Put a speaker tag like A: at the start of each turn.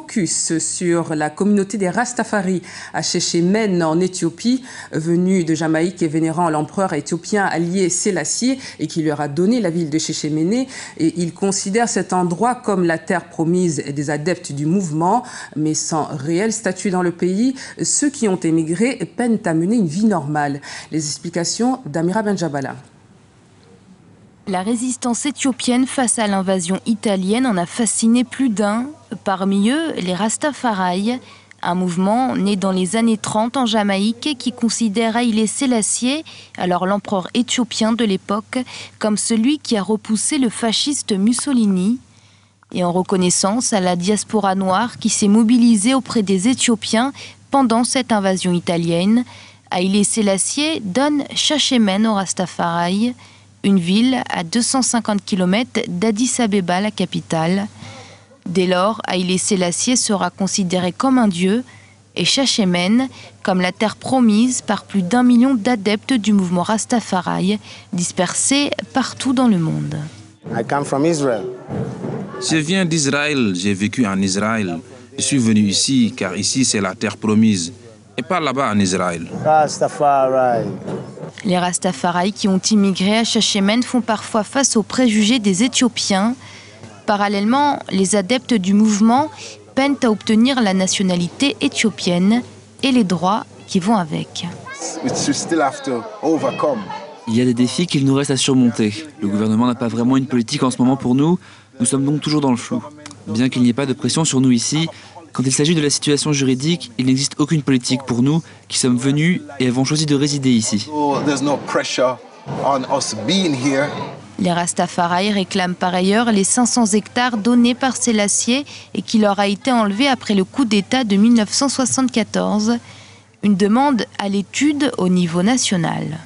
A: focus sur la communauté des Rastafari à Chéchémène en Éthiopie, venus de Jamaïque et vénérant l'empereur éthiopien Haïlé Sélassié et qui leur a donné la ville de Chéchéméné. Et ils considèrent cet endroit comme la terre promise des adeptes du mouvement, mais sans réel statut dans le pays. Ceux qui ont émigré peinent à mener une vie normale. Les explications d'Amira Benjabala.
B: La résistance éthiopienne face à l'invasion italienne en a fasciné plus d'un. Parmi eux, les Rastafari, un mouvement né dans les années 30 en Jamaïque qui considère Haïlé Sélassié, alors l'empereur éthiopien de l'époque, comme celui qui a repoussé le fasciste Mussolini. Et en reconnaissance à la diaspora noire qui s'est mobilisée auprès des Éthiopiens pendant cette invasion italienne, Haïlé Sélassié donne Chéchémène aux Rastafari, une ville à 250 km d'Addis Abeba, la capitale. Dès lors, Haïlé Sélassié sera considéré comme un dieu et Chéchémène comme la terre promise par plus d'1 million d'adeptes du mouvement Rastafari dispersés partout dans le monde.
C: Je viens d'Israël, j'ai vécu en Israël. Je suis venu ici car ici c'est la terre promise et pas là-bas en Israël.
B: Les Rastafari qui ont immigré à Chéchémène font parfois face aux préjugés des Éthiopiens. Parallèlement, les adeptes du mouvement peinent à obtenir la nationalité éthiopienne et les droits qui vont avec.
D: Il y a des défis qu'il nous reste à surmonter. Le gouvernement n'a pas vraiment une politique en ce moment pour nous. Nous sommes donc toujours dans le flou. Bien qu'il n'y ait pas de pression sur nous ici, quand il s'agit de la situation juridique, il n'existe aucune politique pour nous qui sommes venus et avons choisi de résider ici.
B: Les Rastafari réclament par ailleurs les 500 hectares donnés par Sélassié et qui leur a été enlevé après le coup d'État de 1974. Une demande à l'étude au niveau national.